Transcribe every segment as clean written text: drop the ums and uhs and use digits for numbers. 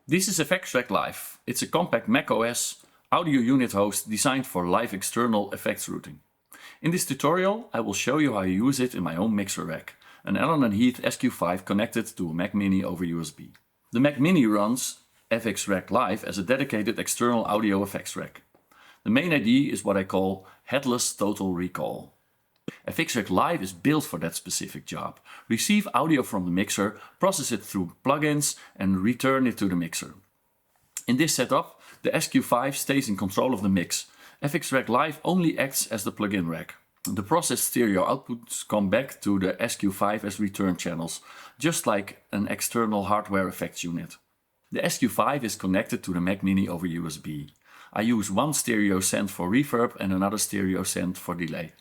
This is FX Rack Live. It's a compact macOS audio unit host designed for live external effects routing. In this tutorial I will show you how I use it in my own mixer rack, an Allen Heath SQ5 connected to a Mac Mini over USB. The Mac Mini runs FX Rack Live as a dedicated external audio effects rack. The main idea is what I call headless total recall. FX Rack Live is built for that specific job. Receive audio from the mixer, process it through plugins and return it to the mixer. In this setup, the SQ5 stays in control of the mix. FX Rack Live only acts as the plugin rack. The processed stereo outputs come back to the SQ5 as return channels, just like an external hardware effects unit. The SQ5 is connected to the Mac Mini over USB. I use one stereo send for reverb and another stereo send for delay.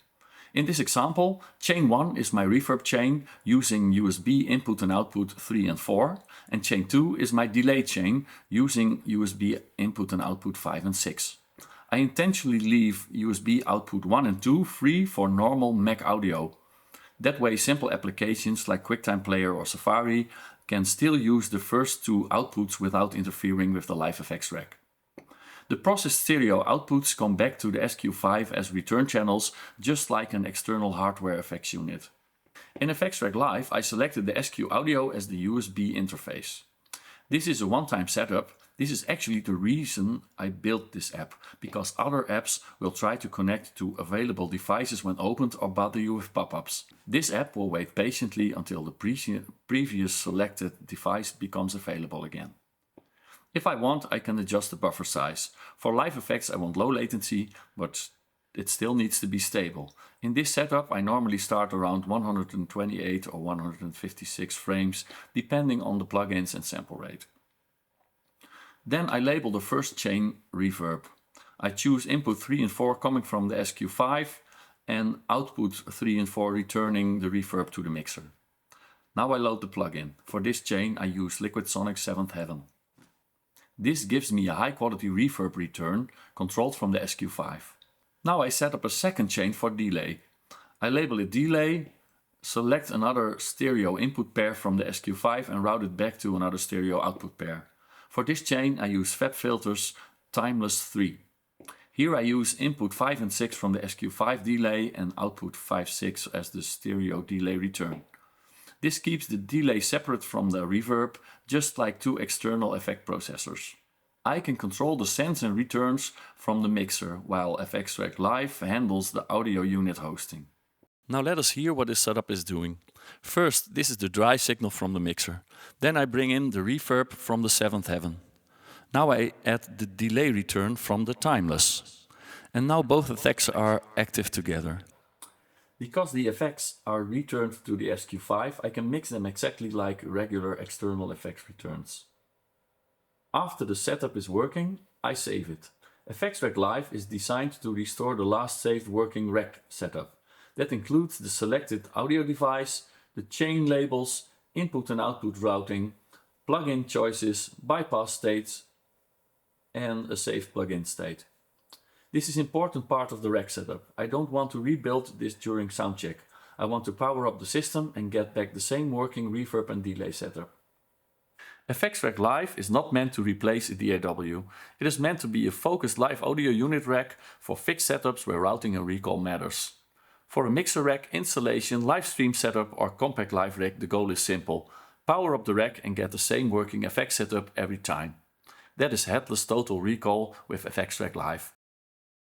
In this example, chain 1 is my reverb chain using USB input and output 3 and 4, and chain 2 is my delay chain using USB input and output 5 and 6. I intentionally leave USB output 1 and 2 free for normal Mac audio. That way simple applications like QuickTime Player or Safari can still use the first two outputs without interfering with the live effects rack. The processed stereo outputs come back to the SQ5 as return channels, just like an external hardware effects unit. In FX Rack Live, I selected the SQ audio as the USB interface. This is a one-time setup. This is actually the reason I built this app, because other apps will try to connect to available devices when opened or bother you with pop-ups. This app will wait patiently until the previous selected device becomes available again. If I want, I can adjust the buffer size. For live effects I want low latency, but it still needs to be stable. In this setup I normally start around 128 or 156 frames, depending on the plugins and sample rate. Then I label the first chain reverb. I choose input 3 and 4 coming from the SQ5 and output 3 and 4 returning the reverb to the mixer. Now I load the plugin. For this chain I use LiquidSonics 7th Heaven. This gives me a high quality reverb return controlled from the SQ5. Now I set up a second chain for delay. I label it delay, select another stereo input pair from the SQ5 and route it back to another stereo output pair. For this chain I use FabFilter Timeless 3. Here I use input 5 and 6 from the SQ5 delay and output 5-6 as the stereo delay return. This keeps the delay separate from the reverb, just like two external effect processors. I can control the sends and returns from the mixer, while FX Rack Live handles the audio unit hosting. Now let us hear what this setup is doing. First, this is the dry signal from the mixer. Then I bring in the reverb from the 7th Heaven. Now I add the delay return from the Timeless. And now both effects are active together. Because the effects are returned to the SQ5, I can mix them exactly like regular external effects returns. After the setup is working, I save it. FX Rack Live is designed to restore the last saved working rack setup. That includes the selected audio device, the chain labels, input and output routing, plugin choices, bypass states, and a saved plugin state. This is an important part of the rack setup. I don't want to rebuild this during soundcheck. I want to power up the system and get back the same working reverb and delay setup. FX Rack Live is not meant to replace a DAW. It is meant to be a focused live audio unit rack for fixed setups where routing and recall matters. For a mixer rack, installation, live stream setup or compact live rack, the goal is simple. Power up the rack and get the same working FX setup every time. That is headless total recall with FX Rack Live.